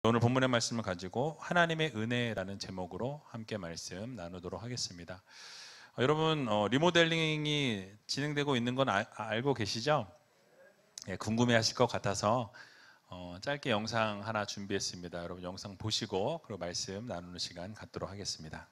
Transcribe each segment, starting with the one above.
오늘 본문의 말씀을 가지고 하나님의 은혜라는 제목으로 함께 말씀 나누도록 하겠습니다. 여러분, 리모델링이 진행되고 있는 건 알고 계시죠? 예, 궁금해 하실 것 같아서 짧게 영상 하나 준비했습니다. 여러분 영상 보시고 그리고 말씀 나누는 시간 갖도록 하겠습니다.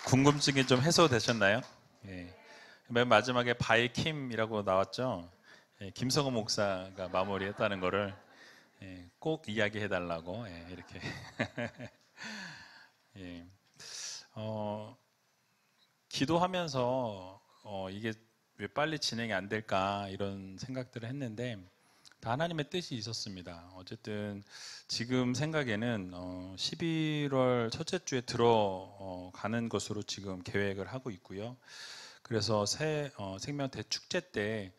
궁금증이 좀 해소되셨나요? 예. 맨 마지막에 바이킴이라고 나왔죠? 예, 김성호 목사가 마무리했다는 거를 꼭 이야기해달라고 이렇게 예. 기도하면서 이게 왜 빨리 진행이 안 될까 이런 생각들을 했는데 다 하나님의 뜻이 있었습니다. 어쨌든 지금 생각에는 11월 첫째 주에 들어가는 것으로 지금 계획을 하고 있고요. 그래서 생명 대축제 때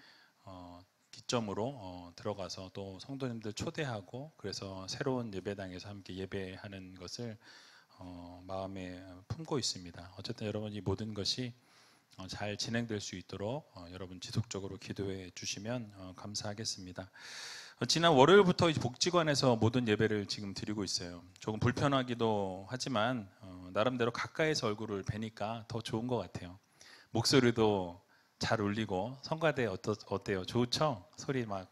기점으로 들어가서 또 성도님들 초대하고 그래서 새로운 예배당에서 함께 예배하는 것을 마음에 품고 있습니다. 어쨌든 여러분 이 모든 것이 잘 진행될 수 있도록 여러분 지속적으로 기도해 주시면 감사하겠습니다. 지난 월요일부터 복지관에서 모든 예배를 지금 드리고 있어요. 조금 불편하기도 하지만 나름대로 가까이서 얼굴을 뵈니까 더 좋은 것 같아요. 목소리도 잘 울리고 성가대 어때요? 좋죠? 소리 막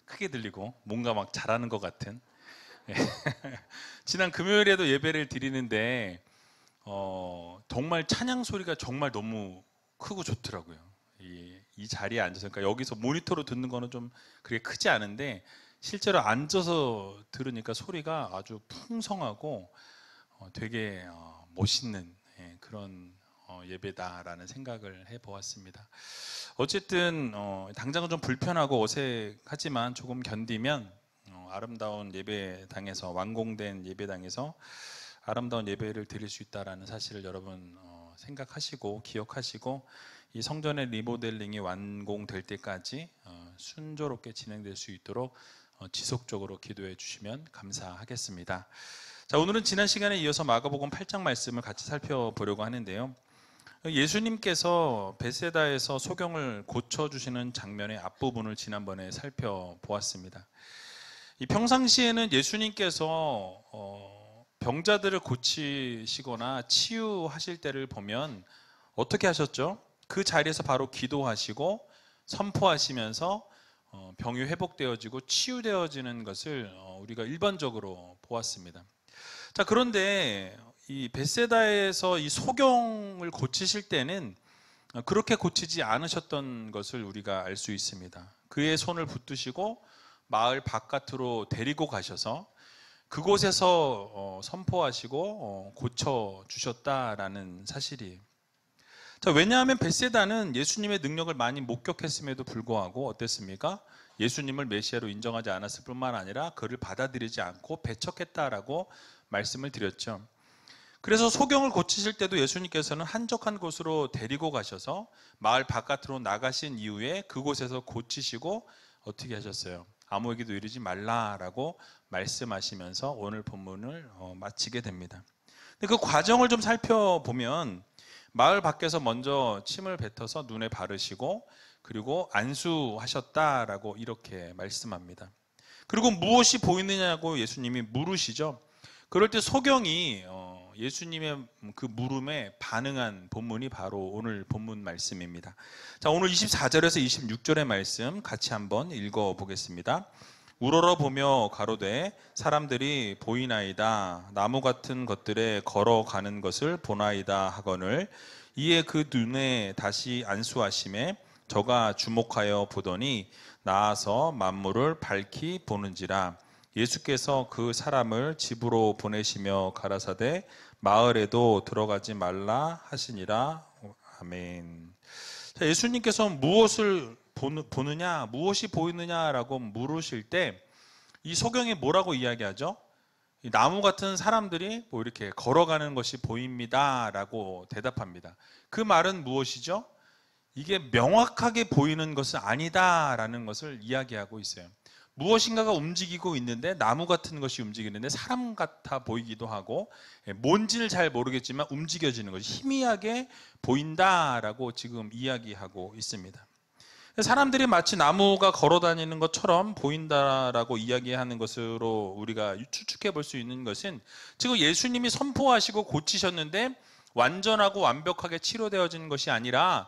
크게 들리고 뭔가 막 잘하는 것 같은. 지난 금요일에도 예배를 드리는데 정말 찬양 소리가 정말 너무 크고 좋더라고요. 이 자리에 앉아서, 그러니까 여기서 모니터로 듣는 거는 좀 그렇게 크지 않은데 실제로 앉아서 들으니까 소리가 아주 풍성하고 되게 멋있는 그런 예배다라는 생각을 해보았습니다. 어쨌든 당장은 좀 불편하고 어색하지만 조금 견디면 아름다운 예배당에서, 완공된 예배당에서 아름다운 예배를 드릴 수 있다는 사실을 여러분 생각하시고 기억하시고 이 성전의 리모델링이 완공될 때까지 순조롭게 진행될 수 있도록 지속적으로 기도해 주시면 감사하겠습니다. 자, 오늘은 지난 시간에 이어서 마가복음 8장 말씀을 같이 살펴보려고 하는데요. 예수님께서 벳세다에서 소경을 고쳐주시는 장면의 앞부분을 지난번에 살펴보았습니다. 이 평상시에는 예수님께서 병자들을 고치시거나 치유하실 때를 보면 어떻게 하셨죠? 그 자리에서 바로 기도하시고 선포하시면서 병이 회복되어지고 치유되어지는 것을 우리가 일반적으로 보았습니다. 자, 그런데 이 벳세다에서 이 소경을 고치실 때는 그렇게 고치지 않으셨던 것을 우리가 알 수 있습니다. 그의 손을 붙드시고 마을 바깥으로 데리고 가셔서 그곳에서 선포하시고 고쳐 주셨다라는 사실이에요. 자, 왜냐하면 벳세다는 예수님의 능력을 많이 목격했음에도 불구하고 어땠습니까? 예수님을 메시아로 인정하지 않았을 뿐만 아니라 그를 받아들이지 않고 배척했다라고 말씀을 드렸죠. 그래서 소경을 고치실 때도 예수님께서는 한적한 곳으로 데리고 가셔서 마을 바깥으로 나가신 이후에 그곳에서 고치시고 어떻게 하셨어요? 아무에게도 이르지 말라라고 말씀하시면서 오늘 본문을 마치게 됩니다. 근데 그 과정을 좀 살펴보면 마을 밖에서 먼저 침을 뱉어서 눈에 바르시고 그리고 안수하셨다라고 이렇게 말씀합니다. 그리고 무엇이 보이느냐고 예수님이 물으시죠. 그럴 때 소경이 예수님의 그 물음에 반응한 본문이 바로 오늘 본문 말씀입니다. 자, 오늘 24절에서 26절의 말씀 같이 한번 읽어보겠습니다. 우러러 보며 가로되 사람들이 보이나이다. 나무 같은 것들에 걸어가는 것을 보나이다 하거늘 이에 그 눈에 다시 안수하심에 저가 주목하여 보더니 나아서 만물을 밝히 보는지라. 예수께서 그 사람을 집으로 보내시며 가라사대 마을에도 들어가지 말라 하시니라. 아멘. 자, 예수님께서 무엇을 보느냐, 무엇이 보이느냐라고 물으실 때 이 소경이 뭐라고 이야기하죠? 이 나무 같은 사람들이 뭐 이렇게 걸어가는 것이 보입니다라고 대답합니다. 그 말은 무엇이죠? 이게 명확하게 보이는 것은 아니다라는 것을 이야기하고 있어요. 무엇인가가 움직이고 있는데 나무 같은 것이 움직이는데 사람 같아 보이기도 하고 뭔지를 잘 모르겠지만 움직여지는 것이 희미하게 보인다라고 지금 이야기하고 있습니다. 사람들이 마치 나무가 걸어다니는 것처럼 보인다라고 이야기하는 것으로 우리가 추측해 볼 수 있는 것은 지금 예수님이 선포하시고 고치셨는데 완전하고 완벽하게 치료되어지는 것이 아니라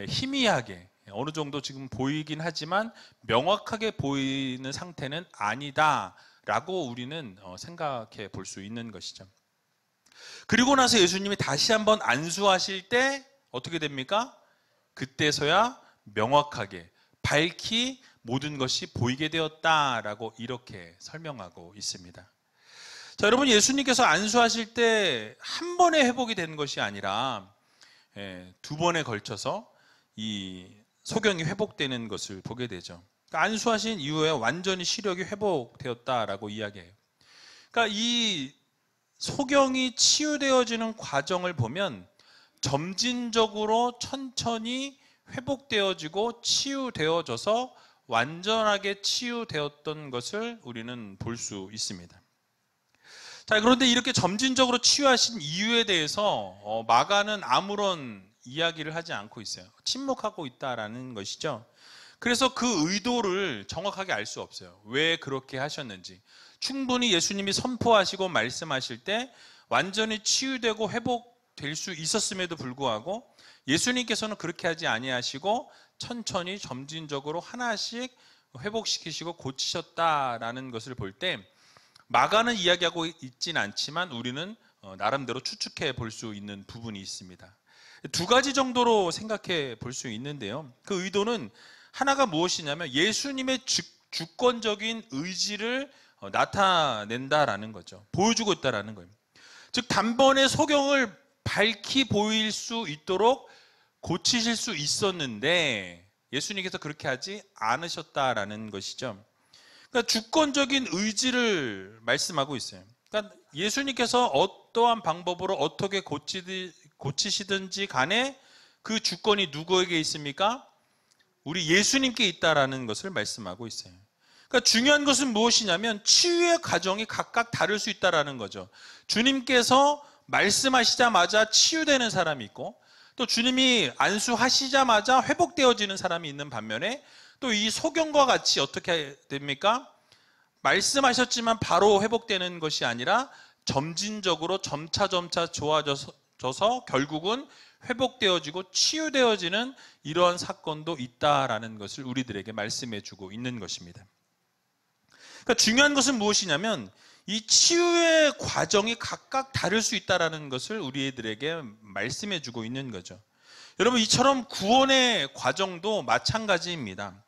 희미하게 어느 정도 지금 보이긴 하지만 명확하게 보이는 상태는 아니다라고 우리는 생각해 볼 수 있는 것이죠. 그리고 나서 예수님이 다시 한번 안수하실 때 어떻게 됩니까? 그때서야 명확하게 밝히 모든 것이 보이게 되었다라고 이렇게 설명하고 있습니다. 자, 여러분, 예수님께서 안수하실 때 한 번에 회복이 되는 것이 아니라 두 번에 걸쳐서 이 소경이 회복되는 것을 보게 되죠. 그러니까 안수하신 이후에 완전히 시력이 회복되었다라고 이야기해요. 그러니까 이 소경이 치유되어지는 과정을 보면 점진적으로 천천히 회복되어지고 치유되어져서 완전하게 치유되었던 것을 우리는 볼 수 있습니다. 자, 그런데 이렇게 점진적으로 치유하신 이유에 대해서 마가는 아무런 이야기를 하지 않고 있어요. 침묵하고 있다라는 것이죠. 그래서 그 의도를 정확하게 알 수 없어요. 왜 그렇게 하셨는지. 충분히 예수님이 선포하시고 말씀하실 때 완전히 치유되고 회복될 수 있었음에도 불구하고 예수님께서는 그렇게 하지 아니하시고 천천히 점진적으로 하나씩 회복시키시고 고치셨다라는 것을 볼 때 마가는 이야기하고 있진 않지만 우리는 나름대로 추측해 볼 수 있는 부분이 있습니다. 두 가지 정도로 생각해 볼 수 있는데요. 그 의도는 하나가 무엇이냐면 예수님의 주권적인 의지를 나타낸다라는 거죠. 보여주고 있다라는 거예요. 즉 단번에 소경을 밝히 보일 수 있도록 고치실 수 있었는데 예수님께서 그렇게 하지 않으셨다라는 것이죠. 그러니까 주권적인 의지를 말씀하고 있어요. 그러니까 예수님께서 어떠한 방법으로 어떻게 고치시든지 간에 그 주권이 누구에게 있습니까? 우리 예수님께 있다라는 것을 말씀하고 있어요. 그러니까 중요한 것은 무엇이냐면 치유의 과정이 각각 다를 수 있다는 거죠. 주님께서 말씀하시자마자 치유되는 사람이 있고, 또 주님이 안수하시자마자 회복되어지는 사람이 있는 반면에, 또 이 소경과 같이 어떻게 됩니까? 말씀하셨지만 바로 회복되는 것이 아니라 점진적으로 점차 좋아져서 결국은 회복되어지고 치유되어지는 이러한 사건도 있다라는 것을 우리들에게 말씀해 주고 있는 것입니다. 그러니까 중요한 것은 무엇이냐면 이 치유의 과정이 각각 다를 수 있다는 것을 우리들에게 말씀해 주고 있는 거죠. 여러분, 이처럼 구원의 과정도 마찬가지입니다.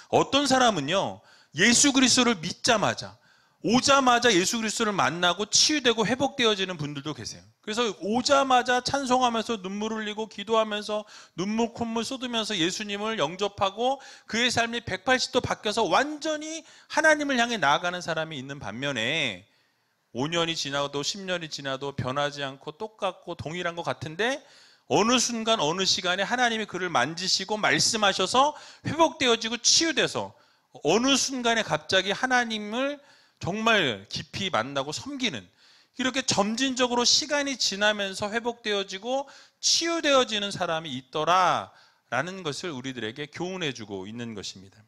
어떤 사람은요, 예수 그리스도를 믿자마자, 오자마자 예수 그리스도를 만나고 치유되고 회복되어지는 분들도 계세요. 그래서 오자마자 찬송하면서 눈물 흘리고 기도하면서 눈물 콧물 쏟으면서 예수님을 영접하고 그의 삶이 180도 바뀌어서 완전히 하나님을 향해 나아가는 사람이 있는 반면에 5년이 지나도 10년이 지나도 변하지 않고 똑같고 동일한 것 같은데 어느 순간 어느 시간에 하나님이 그를 만지시고 말씀하셔서 회복되어지고 치유돼서 어느 순간에 갑자기 하나님을 정말 깊이 만나고 섬기는, 이렇게 점진적으로 시간이 지나면서 회복되어지고 치유되어지는 사람이 있더라라는 것을 우리들에게 교훈해주고 있는 것입니다.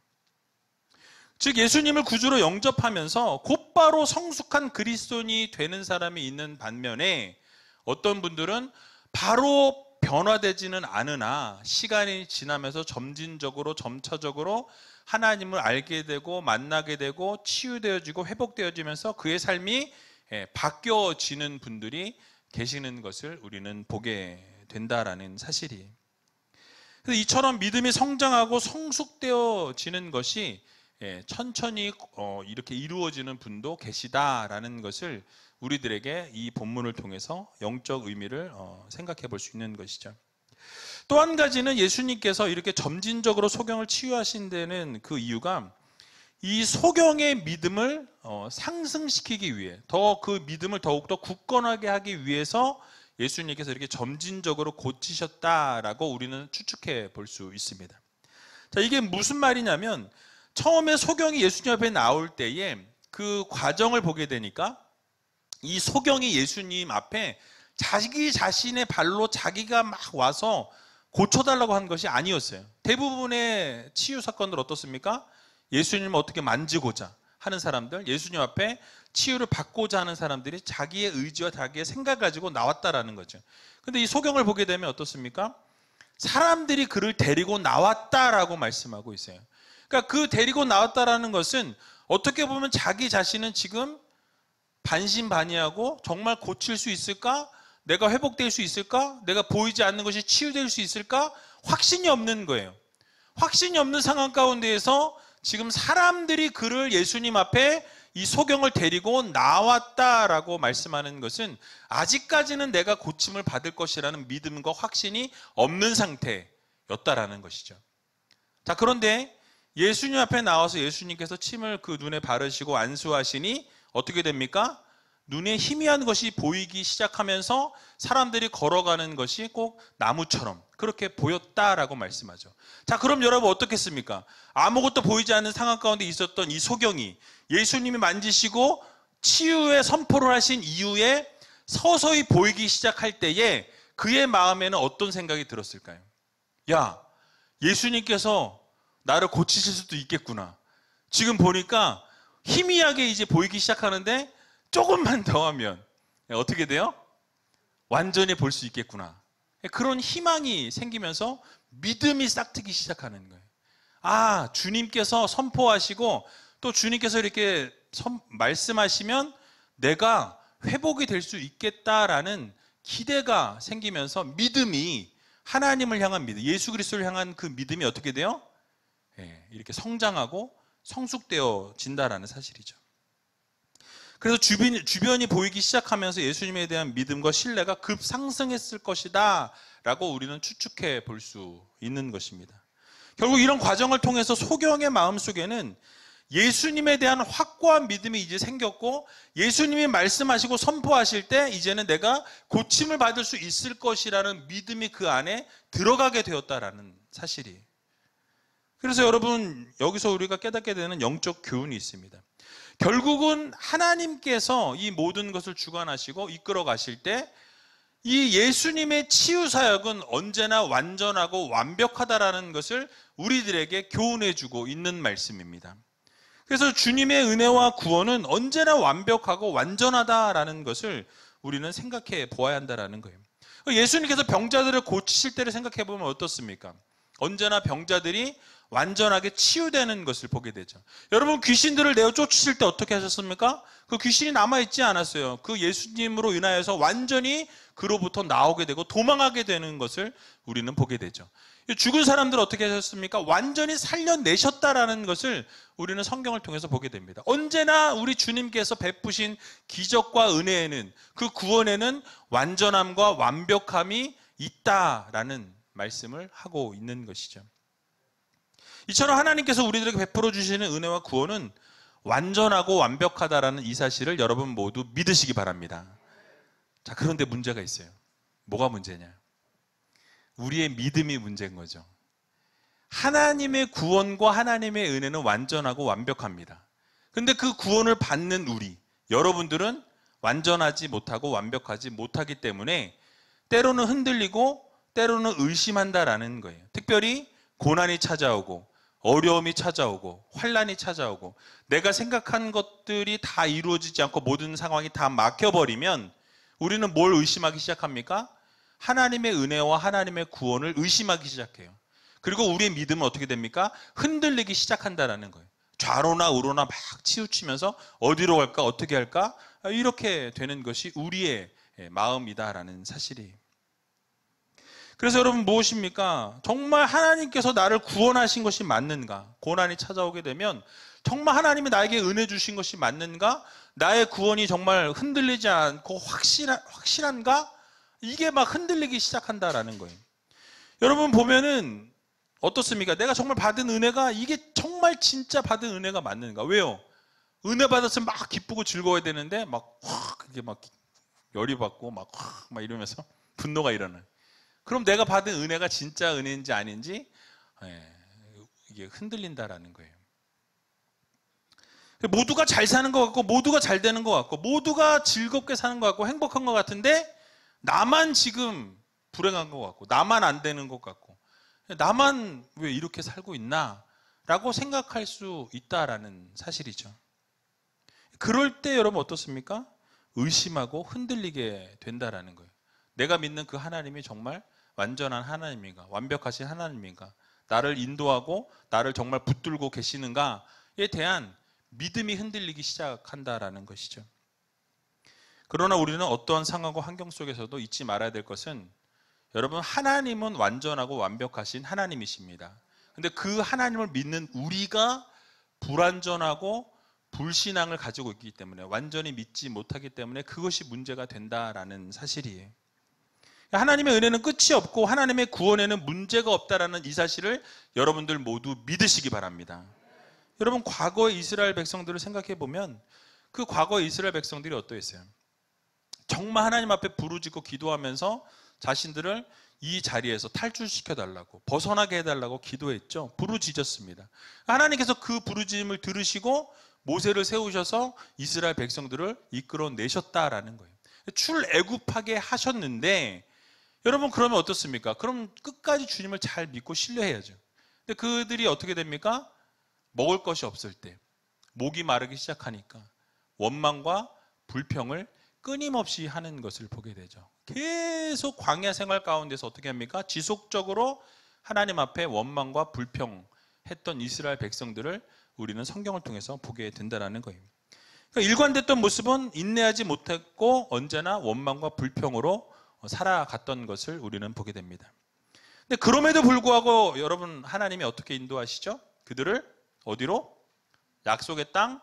즉 예수님을 구주로 영접하면서 곧바로 성숙한 그리스도인이 되는 사람이 있는 반면에 어떤 분들은 바로 변화되지는 않으나 시간이 지나면서 점진적으로 점차적으로 하나님을 알게 되고 만나게 되고 치유되어지고 회복되어지면서 그의 삶이 바뀌어지는 분들이 계시는 것을 우리는 보게 된다라는 사실이에요. 그래서 이처럼 믿음이 성장하고 성숙되어지는 것이 천천히 이렇게 이루어지는 분도 계시다라는 것을 우리들에게 이 본문을 통해서 영적 의미를 생각해 볼 수 있는 것이죠. 또 한 가지는 예수님께서 이렇게 점진적으로 소경을 치유하신 데는 그 이유가 이 소경의 믿음을 상승시키기 위해, 더 그 믿음을 더욱더 굳건하게 하기 위해서 예수님께서 이렇게 점진적으로 고치셨다라고 우리는 추측해 볼 수 있습니다. 자, 이게 무슨 말이냐면 처음에 소경이 예수님 앞에 나올 때에 그 과정을 보게 되니까 이 소경이 예수님 앞에 자기 자신의 발로 자기가 막 와서 고쳐달라고 한 것이 아니었어요. 대부분의 치유 사건들 어떻습니까? 예수님을 어떻게 만지고자 하는 사람들, 예수님 앞에 치유를 받고자 하는 사람들이 자기의 의지와 자기의 생각을 가지고 나왔다라는 거죠. 근데 이 소경을 보게 되면 어떻습니까? 사람들이 그를 데리고 나왔다라고 말씀하고 있어요. 그러니까 그 데리고 나왔다라는 것은 어떻게 보면 자기 자신은 지금 반신반의하고 정말 고칠 수 있을까? 내가 회복될 수 있을까? 내가 보이지 않는 것이 치유될 수 있을까? 확신이 없는 거예요. 확신이 없는 상황 가운데에서 지금 사람들이 그를 예수님 앞에 이 소경을 데리고 나왔다라고 말씀하는 것은 아직까지는 내가 고침을 받을 것이라는 믿음과 확신이 없는 상태였다라는 것이죠. 자, 그런데 예수님 앞에 나와서 예수님께서 침을 그 눈에 바르시고 안수하시니 어떻게 됩니까? 눈에 희미한 것이 보이기 시작하면서 사람들이 걸어가는 것이 꼭 나무처럼 그렇게 보였다라고 말씀하죠. 자, 그럼 여러분 어떻겠습니까? 아무것도 보이지 않는 상황 가운데 있었던 이 소경이 예수님이 만지시고 치유의 선포를 하신 이후에 서서히 보이기 시작할 때에 그의 마음에는 어떤 생각이 들었을까요? 야, 예수님께서 나를 고치실 수도 있겠구나. 지금 보니까 희미하게 이제 보이기 시작하는데 조금만 더 하면 어떻게 돼요? 완전히 볼 수 있겠구나. 그런 희망이 생기면서 믿음이 싹트기 시작하는 거예요. 아, 주님께서 선포하시고 또 주님께서 이렇게 말씀하시면 내가 회복이 될 수 있겠다라는 기대가 생기면서 믿음이, 하나님을 향한 믿음, 예수 그리스도를 향한 그 믿음이 어떻게 돼요? 이렇게 성장하고 성숙되어진다라는 사실이죠. 그래서 주변이 보이기 시작하면서 예수님에 대한 믿음과 신뢰가 급상승했을 것이다 라고 우리는 추측해 볼 수 있는 것입니다. 결국 이런 과정을 통해서 소경의 마음속에는 예수님에 대한 확고한 믿음이 이제 생겼고, 예수님이 말씀하시고 선포하실 때 이제는 내가 고침을 받을 수 있을 것이라는 믿음이 그 안에 들어가게 되었다라는 사실이에요. 그래서 여러분, 여기서 우리가 깨닫게 되는 영적 교훈이 있습니다. 결국은 하나님께서 이 모든 것을 주관하시고 이끌어 가실 때 이 예수님의 치유 사역은 언제나 완전하고 완벽하다라는 것을 우리들에게 교훈해 주고 있는 말씀입니다. 그래서 주님의 은혜와 구원은 언제나 완벽하고 완전하다라는 것을 우리는 생각해 보아야 한다라는 거예요. 예수님께서 병자들을 고치실 때를 생각해 보면 어떻습니까? 언제나 병자들이 완전하게 치유되는 것을 보게 되죠. 여러분, 귀신들을 내어 쫓으실 때 어떻게 하셨습니까? 그 귀신이 남아있지 않았어요. 그 예수님으로 인하여서 완전히 그로부터 나오게 되고 도망하게 되는 것을 우리는 보게 되죠. 죽은 사람들 어떻게 하셨습니까? 완전히 살려내셨다라는 것을 우리는 성경을 통해서 보게 됩니다. 언제나 우리 주님께서 베푸신 기적과 은혜에는, 그 구원에는 완전함과 완벽함이 있다라는 말씀을 하고 있는 것이죠. 이처럼 하나님께서 우리들에게 베풀어 주시는 은혜와 구원은 완전하고 완벽하다라는 이 사실을 여러분 모두 믿으시기 바랍니다. 자, 그런데 문제가 있어요. 뭐가 문제냐? 우리의 믿음이 문제인 거죠. 하나님의 구원과 하나님의 은혜는 완전하고 완벽합니다. 근데 그 구원을 받는 우리, 여러분들은 완전하지 못하고 완벽하지 못하기 때문에 때로는 흔들리고 때로는 의심한다라는 거예요. 특별히 고난이 찾아오고 어려움이 찾아오고 환난이 찾아오고 내가 생각한 것들이 다 이루어지지 않고 모든 상황이 다 막혀버리면 우리는 뭘 의심하기 시작합니까? 하나님의 은혜와 하나님의 구원을 의심하기 시작해요. 그리고 우리의 믿음은 어떻게 됩니까? 흔들리기 시작한다는 거예요. 좌로나 우로나 막 치우치면서 어디로 갈까? 어떻게 할까? 이렇게 되는 것이 우리의 마음이다라는 사실이에요. 그래서 여러분, 무엇입니까? 정말 하나님께서 나를 구원하신 것이 맞는가? 고난이 찾아오게 되면 정말 하나님이 나에게 은혜 주신 것이 맞는가? 나의 구원이 정말 흔들리지 않고 확실한가? 이게 막 흔들리기 시작한다라는 거예요. 여러분 보면은 어떻습니까? 내가 정말 받은 은혜가 이게 정말 진짜 받은 은혜가 맞는가? 왜요? 은혜 받았으면 막 기쁘고 즐거워야 되는데 막 확 이게 막 열이 받고 막 이러면서 분노가 일어나요. 그럼 내가 받은 은혜가 진짜 은혜인지 아닌지 이게 흔들린다라는 거예요. 모두가 잘 사는 것 같고 모두가 잘 되는 것 같고 모두가 즐겁게 사는 것 같고 행복한 것 같은데 나만 지금 불행한 것 같고 나만 안 되는 것 같고 나만 왜 이렇게 살고 있나? 라고 생각할 수 있다라는 사실이죠. 그럴 때 여러분 어떻습니까? 의심하고 흔들리게 된다라는 거예요. 내가 믿는 그 하나님이 정말 완전한 하나님인가? 완벽하신 하나님인가? 나를 인도하고 나를 정말 붙들고 계시는가에 대한 믿음이 흔들리기 시작한다라는 것이죠. 그러나 우리는 어떠한 상황과 환경 속에서도 잊지 말아야 될 것은 여러분, 하나님은 완전하고 완벽하신 하나님이십니다. 근데 그 하나님을 믿는 우리가 불완전하고 불신앙을 가지고 있기 때문에 완전히 믿지 못하기 때문에 그것이 문제가 된다라는 사실이에요. 하나님의 은혜는 끝이 없고 하나님의 구원에는 문제가 없다라는 이 사실을 여러분들 모두 믿으시기 바랍니다. 여러분, 과거의 이스라엘 백성들을 생각해 보면 그 과거의 이스라엘 백성들이 어떠했어요? 정말 하나님 앞에 부르짖고 기도하면서 자신들을 이 자리에서 탈출시켜 달라고, 벗어나게 해달라고 기도했죠. 부르짖었습니다. 하나님께서 그 부르짖음을 들으시고 모세를 세우셔서 이스라엘 백성들을 이끌어 내셨다라는 거예요. 출애굽하게 하셨는데 여러분, 그러면 어떻습니까? 그럼 끝까지 주님을 잘 믿고 신뢰해야죠. 근데 그들이 어떻게 됩니까? 먹을 것이 없을 때, 목이 마르기 시작하니까 원망과 불평을 끊임없이 하는 것을 보게 되죠. 계속 광야 생활 가운데서 어떻게 합니까? 지속적으로 하나님 앞에 원망과 불평했던 이스라엘 백성들을 우리는 성경을 통해서 보게 된다는 거예요. 그러니까 일관됐던 모습은 인내하지 못했고 언제나 원망과 불평으로 살아갔던 것을 우리는 보게 됩니다. 근데 그럼에도 불구하고 여러분, 하나님이 어떻게 인도하시죠? 그들을 어디로? 약속의 땅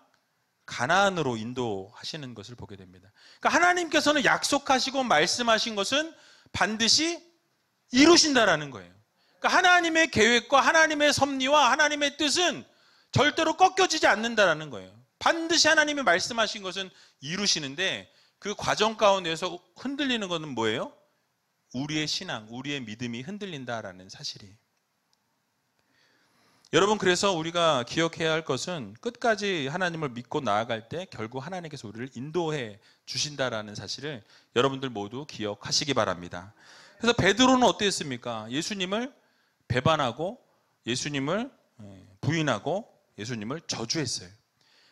가나안으로 인도하시는 것을 보게 됩니다. 그러니까 하나님께서는 약속하시고 말씀하신 것은 반드시 이루신다라는 거예요. 그러니까 하나님의 계획과 하나님의 섭리와 하나님의 뜻은 절대로 꺾여지지 않는다라는 거예요. 반드시 하나님이 말씀하신 것은 이루시는데 그 과정 가운데서 흔들리는 것은 뭐예요? 우리의 신앙, 우리의 믿음이 흔들린다라는 사실이에요. 여러분, 그래서 우리가 기억해야 할 것은 끝까지 하나님을 믿고 나아갈 때 결국 하나님께서 우리를 인도해 주신다라는 사실을 여러분들 모두 기억하시기 바랍니다. 그래서 베드로는 어땠습니까? 예수님을 배반하고 예수님을 부인하고 예수님을 저주했어요.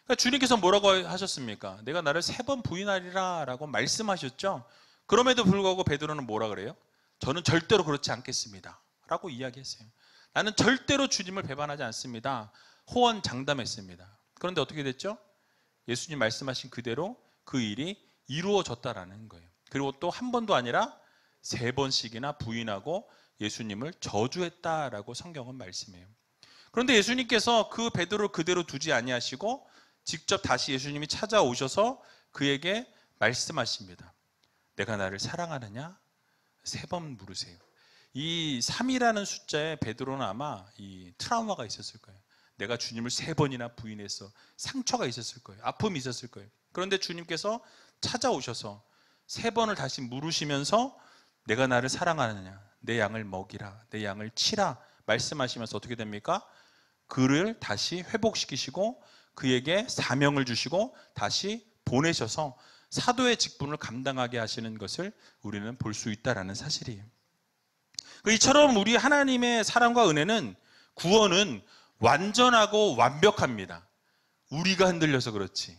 그러니까 주님께서 뭐라고 하셨습니까? 내가 나를 3번 부인하리라 라고 말씀하셨죠. 그럼에도 불구하고 베드로는 뭐라 그래요? 저는 절대로 그렇지 않겠습니다 라고 이야기했어요. 나는 절대로 주님을 배반하지 않습니다. 호언장담했습니다. 그런데 어떻게 됐죠? 예수님 말씀하신 그대로 그 일이 이루어졌다라는 거예요. 그리고 또 한 번도 아니라 3번씩이나 부인하고 예수님을 저주했다라고 성경은 말씀해요. 그런데 예수님께서 그 베드로를 그대로 두지 아니하시고 직접 다시 예수님이 찾아오셔서 그에게 말씀하십니다. 내가 나를 사랑하느냐? 3번 물으세요. 이 3이라는 숫자에 베드로는 아마 이 트라우마가 있었을 거예요. 내가 주님을 3번이나 부인해서 상처가 있었을 거예요. 아픔이 있었을 거예요. 그런데 주님께서 찾아오셔서 3번을 다시 물으시면서 내가 나를 사랑하느냐? 내 양을 먹이라, 내 양을 치라 말씀하시면서 어떻게 됩니까? 그를 다시 회복시키시고 그에게 사명을 주시고 다시 보내셔서 사도의 직분을 감당하게 하시는 것을 우리는 볼 수 있다는 사실이에요. 이처럼 우리 하나님의 사랑과 은혜는, 구원은 완전하고 완벽합니다. 우리가 흔들려서 그렇지,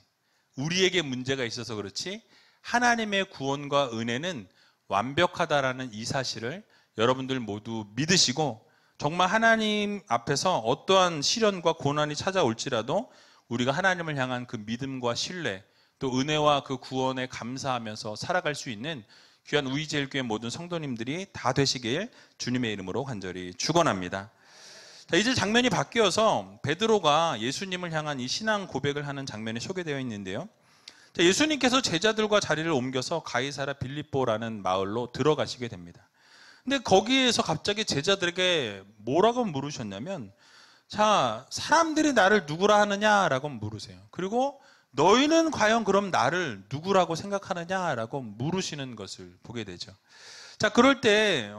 우리에게 문제가 있어서 그렇지, 하나님의 구원과 은혜는 완벽하다라는 이 사실을 여러분들 모두 믿으시고, 정말 하나님 앞에서 어떠한 시련과 고난이 찾아올지라도 우리가 하나님을 향한 그 믿음과 신뢰, 또 은혜와 그 구원에 감사하면서 살아갈 수 있는 귀한 우이제일교회 모든 성도님들이 다 되시길 주님의 이름으로 간절히 축원합니다. 자, 이제 장면이 바뀌어서 베드로가 예수님을 향한 이 신앙 고백을 하는 장면이 소개되어 있는데요. 자, 예수님께서 제자들과 자리를 옮겨서 가이사랴 빌립보라는 마을로 들어가시게 됩니다. 근데 거기에서 갑자기 제자들에게 뭐라고 물으셨냐면, 자, 사람들이 나를 누구라 하느냐라고 물으세요. 그리고 너희는 과연 그럼 나를 누구라고 생각하느냐라고 물으시는 것을 보게 되죠. 자, 그럴 때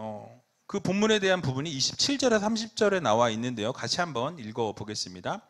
그 본문에 대한 부분이 27절에 30절에 나와 있는데요. 같이 한번 읽어보겠습니다.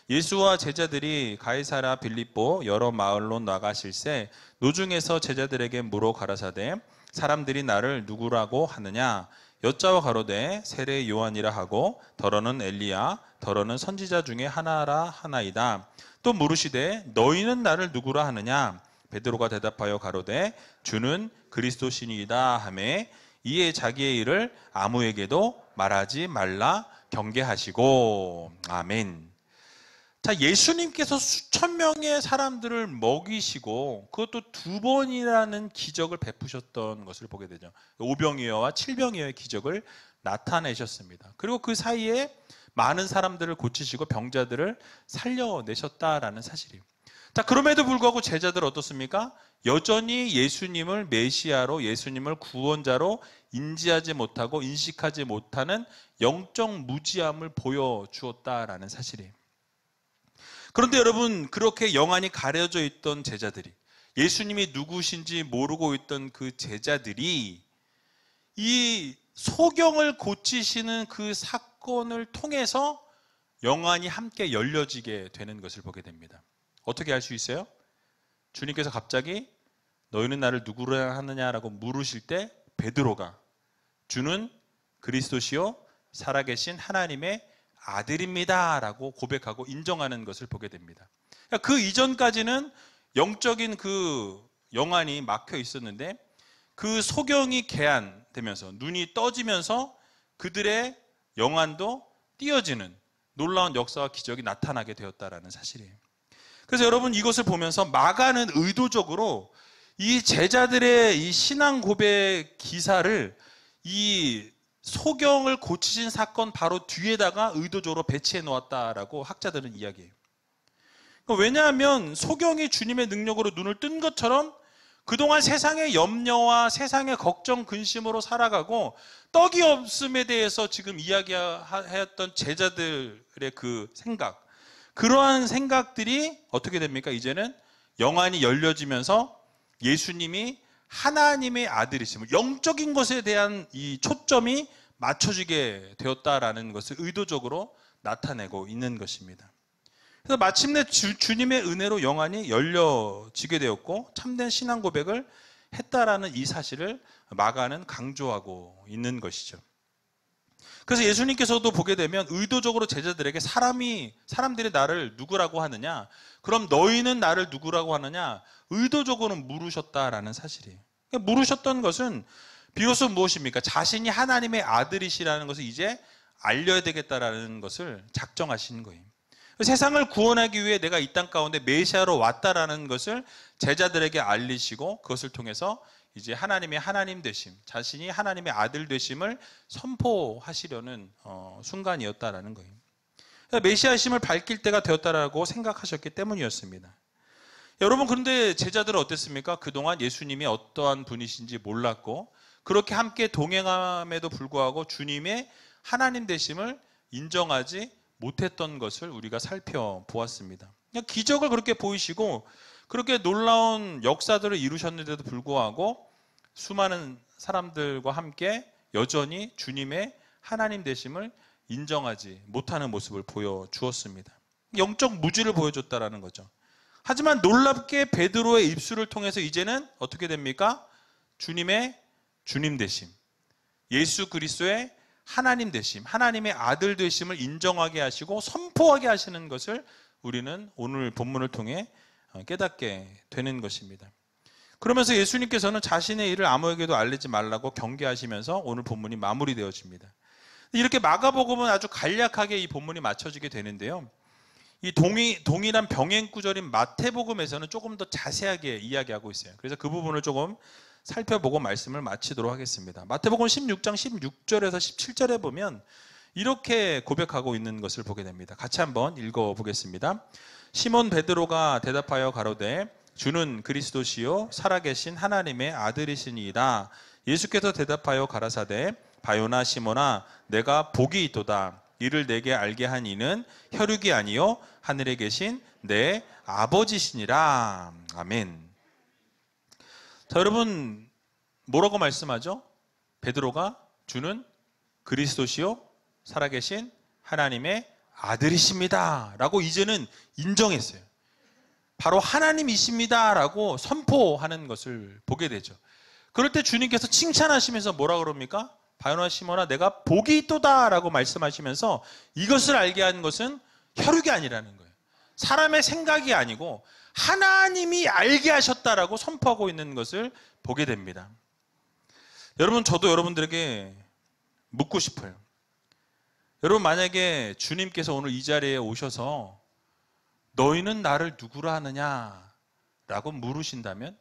예수와 제자들이 가이사랴 빌립보 여러 마을로 나가실새 노중에서 제자들에게 물어 가라사대 사람들이 나를 누구라고 하느냐? 여자와 가로되 세례 요한이라 하고 더러는 엘리야 더러는 선지자 중에 하나라 하나이다. 또 물으시되 너희는 나를 누구라 하느냐? 베드로가 대답하여 가로되 주는 그리스도시니이다 하매 이에 자기의 일을 아무에게도 말하지 말라 경계하시고. 아멘. 자, 예수님께서 수천 명의 사람들을 먹이시고 그것도 2번이라는 기적을 베푸셨던 것을 보게 되죠. 오병이어와 칠병이어의 기적을 나타내셨습니다. 그리고 그 사이에 많은 사람들을 고치시고 병자들을 살려내셨다라는 사실이에요. 자, 그럼에도 불구하고 제자들 어떻습니까? 여전히 예수님을 메시아로, 예수님을 구원자로 인지하지 못하고 인식하지 못하는 영적 무지함을 보여주었다라는 사실이에요. 그런데 여러분, 그렇게 영안이 가려져 있던 제자들이, 예수님이 누구신지 모르고 있던 그 제자들이 이 소경을 고치시는 그 사건을 통해서 영안이 함께 열려지게 되는 것을 보게 됩니다. 어떻게 알 수 있어요? 주님께서 갑자기 너희는 나를 누구라 하느냐라고 물으실 때 베드로가 주는 그리스도시요 살아계신 하나님의 아들입니다 라고 고백하고 인정하는 것을 보게 됩니다. 그 이전까지는 영적인 그 영안이 막혀 있었는데 그 소경이 개안되면서 눈이 떠지면서 그들의 영안도 띄어지는 놀라운 역사와 기적이 나타나게 되었다라는 사실이에요. 그래서 여러분, 이것을 보면서 마가는 의도적으로 이 제자들의 이 신앙 고백 기사를 이 소경을 고치신 사건 바로 뒤에다가 의도적으로 배치해 놓았다라고 학자들은 이야기해요. 왜냐하면 소경이 주님의 능력으로 눈을 뜬 것처럼 그동안 세상의 염려와 세상의 걱정, 근심으로 살아가고 떡이 없음에 대해서 지금 이야기했던 제자들의 그 생각, 그러한 생각들이 어떻게 됩니까? 이제는 영안이 열려지면서 예수님이 하나님의 아들이심을, 영적인 것에 대한 이 초점이 맞춰지게 되었다라는 것을 의도적으로 나타내고 있는 것입니다. 그래서 마침내 주님의 은혜로 영안이 열려지게 되었고 참된 신앙 고백을 했다라는 이 사실을 마가는 강조하고 있는 것이죠. 그래서 예수님께서도 보게 되면 의도적으로 제자들에게 사람들이 나를 누구라고 하느냐, 그럼 너희는 나를 누구라고 하느냐, 의도적으로 물으셨다라는 사실이에요. 그러니까 물으셨던 것은 비로소 무엇입니까? 자신이 하나님의 아들이시라는 것을 이제 알려야 되겠다라는 것을 작정하신 거예요. 세상을 구원하기 위해 내가 이 땅 가운데 메시아로 왔다라는 것을 제자들에게 알리시고 그것을 통해서 이제 하나님의 하나님 되심, 자신이 하나님의 아들 되심을 선포하시려는 순간이었다라는 거예요. 메시아심을 밝힐 때가 되었다라고 생각하셨기 때문이었습니다. 여러분, 그런데 제자들은 어땠습니까? 그동안 예수님이 어떠한 분이신지 몰랐고 그렇게 함께 동행함에도 불구하고 주님의 하나님 되심을 인정하지 못했던 것을 우리가 살펴보았습니다. 그냥 기적을 그렇게 보이시고 그렇게 놀라운 역사들을 이루셨는데도 불구하고 수많은 사람들과 함께 여전히 주님의 하나님 되심을 인정하지 못하는 모습을 보여주었습니다. 영적 무지를 보여줬다라는 거죠. 하지만 놀랍게 베드로의 입술을 통해서 이제는 어떻게 됩니까? 주님의 주님 되심, 예수 그리스도의 하나님 되심, 하나님의 아들 되심을 인정하게 하시고 선포하게 하시는 것을 우리는 오늘 본문을 통해 깨닫게 되는 것입니다. 그러면서 예수님께서는 자신의 일을 아무에게도 알리지 말라고 경계하시면서 오늘 본문이 마무리되어집니다. 이렇게 마가복음은 아주 간략하게 이 본문이 맞춰지게 되는데요. 이 동일한 병행 구절인 마태복음에서는 조금 더 자세하게 이야기하고 있어요. 그래서 그 부분을 조금 살펴보고 말씀을 마치도록 하겠습니다. 마태복음 16장 16절에서 17절에 보면 이렇게 고백하고 있는 것을 보게 됩니다. 같이 한번 읽어보겠습니다. 시몬 베드로가 대답하여 가로되 주는 그리스도시요 살아계신 하나님의 아들이시니이다. 예수께서 대답하여 가라사대 바요나 시몬아 내가 복이 있도다. 이를 내게 알게 한 이는 혈육이 아니요 하늘에 계신 내 아버지시니라. 아멘. 자, 여러분 뭐라고 말씀하죠? 베드로가 주는 그리스도시요 살아계신 하나님의 아들이십니다 라고 이제는 인정했어요. 바로 하나님이십니다 라고 선포하는 것을 보게 되죠. 그럴 때 주님께서 칭찬하시면서 뭐라 그럽니까? 바요나 시몬아 내가 복이 있도다 라고 말씀하시면서 이것을 알게 한 것은 혈육이 아니라는 거예요. 사람의 생각이 아니고 하나님이 알게 하셨다라고 선포하고 있는 것을 보게 됩니다. 여러분, 저도 여러분들에게 묻고 싶어요. 여러분, 만약에 주님께서 오늘 이 자리에 오셔서 너희는 나를 누구라 하느냐 라고 물으신다면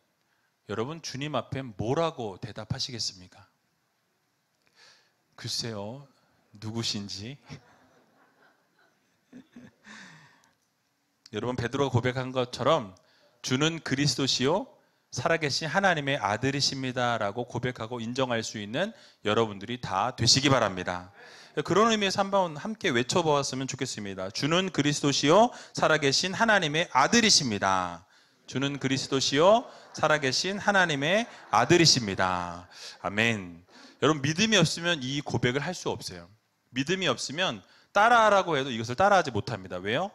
여러분 주님 앞에 뭐라고 대답하시겠습니까? 글쎄요, 누구신지. 여러분, 베드로가 고백한 것처럼 주는 그리스도시요 살아계신 하나님의 아들이십니다 라고 고백하고 인정할 수 있는 여러분들이 다 되시기 바랍니다. 그런 의미에서 한번 함께 외쳐보았으면 좋겠습니다. 주는 그리스도시요 살아계신 하나님의 아들이십니다. 주는 그리스도시요 살아계신 하나님의 아들이십니다. 아멘. 여러분, 믿음이 없으면 이 고백을 할 수 없어요. 믿음이 없으면 따라하라고 해도 이것을 따라하지 못합니다. 왜요?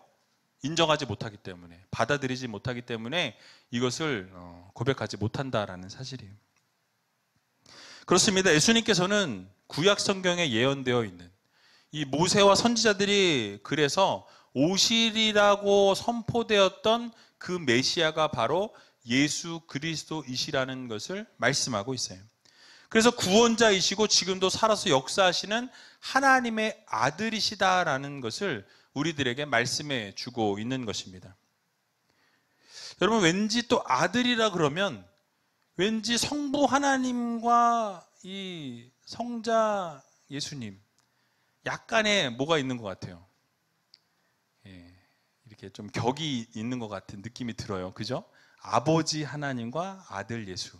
인정하지 못하기 때문에, 받아들이지 못하기 때문에 이것을 고백하지 못한다라는 사실이에요. 그렇습니다. 예수님께서는 구약 성경에 예언되어 있는 이 모세와 선지자들이 그래서 오실이라고 선포되었던 그 메시아가 바로 예수 그리스도이시라는 것을 말씀하고 있어요. 그래서 구원자이시고 지금도 살아서 역사하시는 하나님의 아들이시다라는 것을 우리들에게 말씀해 주고 있는 것입니다. 여러분, 왠지 또 아들이라 그러면 왠지 성부 하나님과 이 성자 예수님 약간의 뭐가 있는 것 같아요. 이렇게 좀 격이 있는 것 같은 느낌이 들어요. 그죠? 아버지 하나님과 아들 예수.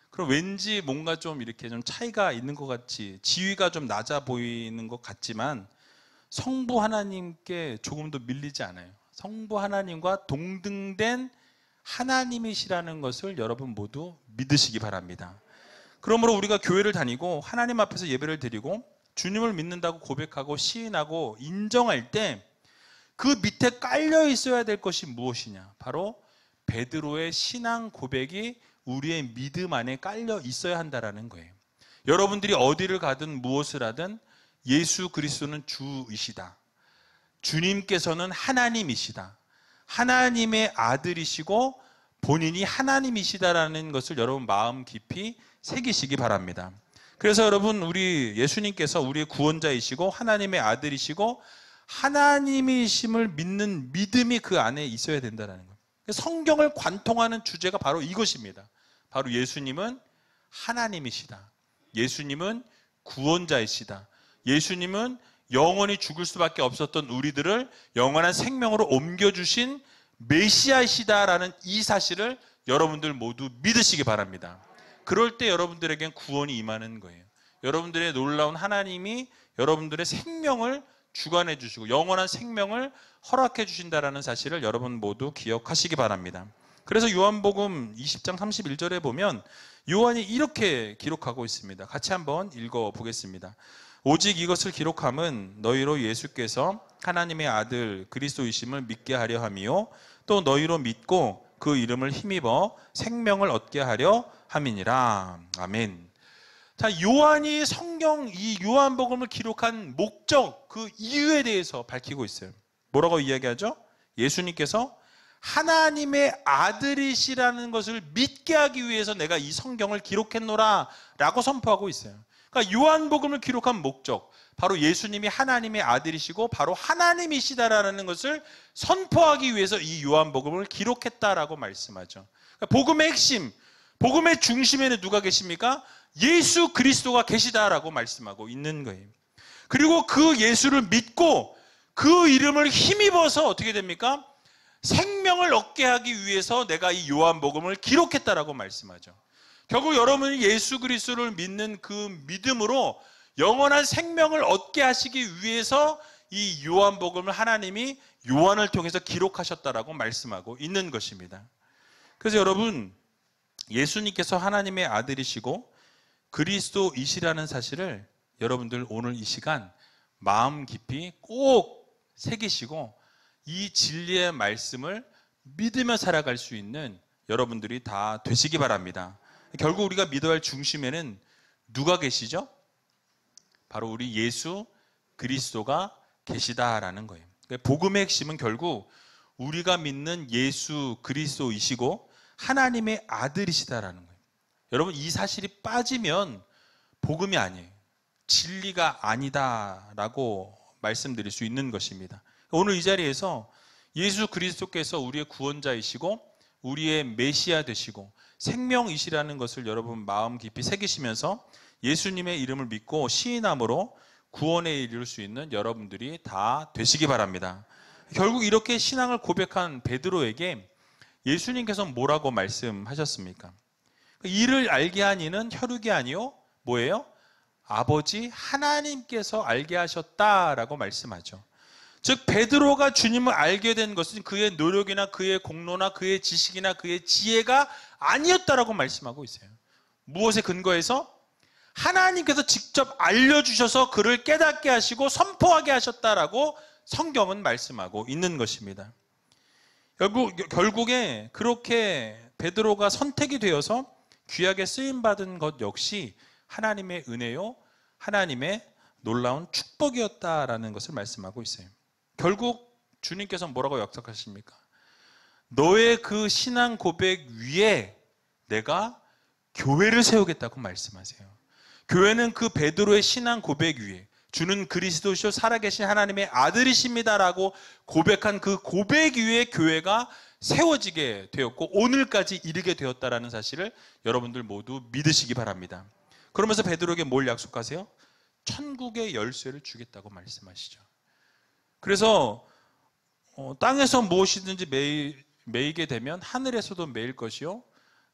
그럼 왠지 뭔가 좀 이렇게 좀 차이가 있는 것 같이, 지위가 좀 낮아 보이는 것 같지만 성부 하나님께 조금 더 밀리지 않아요. 성부 하나님과 동등된 하나님이시라는 것을 여러분 모두 믿으시기 바랍니다. 그러므로 우리가 교회를 다니고 하나님 앞에서 예배를 드리고 주님을 믿는다고 고백하고 시인하고 인정할 때 그 밑에 깔려 있어야 될 것이 무엇이냐? 바로 베드로의 신앙 고백이 우리의 믿음 안에 깔려 있어야 한다라는 거예요. 여러분들이 어디를 가든 무엇을 하든 예수 그리스도는 주이시다. 주님께서는 하나님이시다. 하나님의 아들이시고 본인이 하나님이시다라는 것을 여러분 마음 깊이 새기시기 바랍니다. 그래서 여러분, 우리 예수님께서 우리의 구원자이시고 하나님의 아들이시고 하나님이심을 믿는 믿음이 그 안에 있어야 된다는 거예요. 성경을 관통하는 주제가 바로 이것입니다. 바로 예수님은 하나님이시다. 예수님은 구원자이시다. 예수님은 영원히 죽을 수밖에 없었던 우리들을 영원한 생명으로 옮겨주신 메시아이시다라는 이 사실을 여러분들 모두 믿으시기 바랍니다. 그럴 때 여러분들에겐 구원이 임하는 거예요. 여러분들의 놀라운 하나님이 여러분들의 생명을 주관해 주시고 영원한 생명을 허락해 주신다라는 사실을 여러분 모두 기억하시기 바랍니다. 그래서 요한복음 20장 31절에 보면 요한이 이렇게 기록하고 있습니다. 같이 한번 읽어보겠습니다. 오직 이것을 기록함은 너희로 예수께서 하나님의 아들 그리스도이심을 믿게 하려 함이요 또 너희로 믿고 그 이름을 힘입어 생명을 얻게 하려 함이니라. 아멘. 자, 요한이 성경 이 요한복음을 기록한 목적, 그 이유에 대해서 밝히고 있어요. 뭐라고 이야기하죠? 예수님께서 하나님의 아들이시라는 것을 믿게 하기 위해서 내가 이 성경을 기록했노라 라고 선포하고 있어요. 그러니까 요한복음을 기록한 목적, 바로 예수님이 하나님의 아들이시고 바로 하나님이시다라는 것을 선포하기 위해서 이 요한복음을 기록했다라고 말씀하죠. 그러니까 복음의 핵심, 복음의 중심에는 누가 계십니까? 예수 그리스도가 계시다라고 말씀하고 있는 거예요. 그리고 그 예수를 믿고 그 이름을 힘입어서 어떻게 됩니까? 생명을 얻게 하기 위해서 내가 이 요한복음을 기록했다라고 말씀하죠. 결국 여러분이 예수 그리스도를 믿는 그 믿음으로 영원한 생명을 얻게 하시기 위해서 이 요한복음을 하나님이 요한을 통해서 기록하셨다라고 말씀하고 있는 것입니다. 그래서 여러분, 예수님께서 하나님의 아들이시고 그리스도이시라는 사실을 여러분들 오늘 이 시간 마음 깊이 꼭 새기시고 이 진리의 말씀을 믿으며 살아갈 수 있는 여러분들이 다 되시기 바랍니다. 결국 우리가 믿어야 할 중심에는 누가 계시죠? 바로 우리 예수 그리스도가 계시다라는 거예요. 복음의 핵심은 결국 우리가 믿는 예수 그리스도이시고 하나님의 아들이시다라는 거예요. 여러분, 이 사실이 빠지면 복음이 아니에요. 진리가 아니다라고 말씀드릴 수 있는 것입니다. 오늘 이 자리에서 예수 그리스도께서 우리의 구원자이시고 우리의 메시아 되시고 생명이시라는 것을 여러분 마음 깊이 새기시면서 예수님의 이름을 믿고 시인함으로 구원에 이를 수 있는 여러분들이 다 되시기 바랍니다. 결국 이렇게 신앙을 고백한 베드로에게 예수님께서 뭐라고 말씀하셨습니까? 이를 알게 한 이는 혈육이 아니요 뭐예요? 아버지 하나님께서 알게 하셨다라고 말씀하죠. 즉 베드로가 주님을 알게 된 것은 그의 노력이나 그의 공로나 그의 지식이나 그의 지혜가 아니었다라고 말씀하고 있어요. 무엇에 근거해서? 하나님께서 직접 알려주셔서 그를 깨닫게 하시고 선포하게 하셨다라고 성경은 말씀하고 있는 것입니다. 결국에 그렇게 베드로가 선택이 되어서 귀하게 쓰임받은 것 역시 하나님의 은혜요, 하나님의 놀라운 축복이었다라는 것을 말씀하고 있어요. 결국 주님께서 뭐라고 약속하십니까? 너의 그 신앙 고백 위에 내가 교회를 세우겠다고 말씀하세요. 교회는 그 베드로의 신앙 고백 위에 주는 그리스도시요 살아계신 하나님의 아들이십니다라고 고백한 그 고백 위에 교회가 세워지게 되었고 오늘까지 이르게 되었다라는 사실을 여러분들 모두 믿으시기 바랍니다. 그러면서 베드로에게 뭘 약속하세요? 천국의 열쇠를 주겠다고 말씀하시죠. 그래서 땅에서 무엇이든지 매이게 되면 하늘에서도 매일 것이요,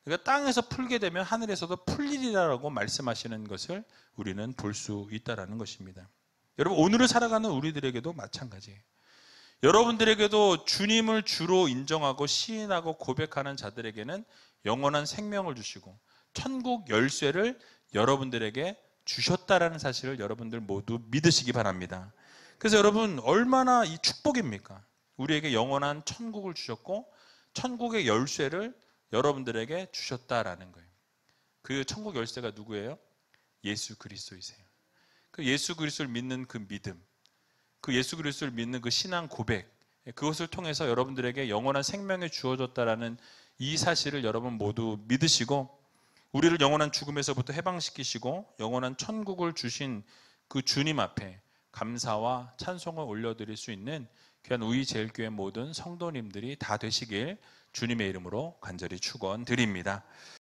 그러니까 땅에서 풀게 되면 하늘에서도 풀리리라고 말씀하시는 것을 우리는 볼 수 있다는 것입니다. 여러분, 오늘을 살아가는 우리들에게도 마찬가지예요. 여러분들에게도 주님을 주로 인정하고 시인하고 고백하는 자들에게는 영원한 생명을 주시고 천국 열쇠를 여러분들에게 주셨다라는 사실을 여러분들 모두 믿으시기 바랍니다. 그래서 여러분 얼마나 이 축복입니까? 우리에게 영원한 천국을 주셨고 천국의 열쇠를 여러분들에게 주셨다라는 거예요. 그 천국 열쇠가 누구예요? 예수 그리스도이세요. 그 예수 그리스도를 믿는 그 믿음, 그 예수 그리스도를 믿는 그 신앙 고백, 그것을 통해서 여러분들에게 영원한 생명이 주어졌다라는 이 사실을 여러분 모두 믿으시고 우리를 영원한 죽음에서부터 해방시키시고 영원한 천국을 주신 그 주님 앞에 감사와 찬송을 올려드릴 수 있는 귀한 우이제일교회 모든 성도님들이 다 되시길 주님의 이름으로 간절히 축원드립니다.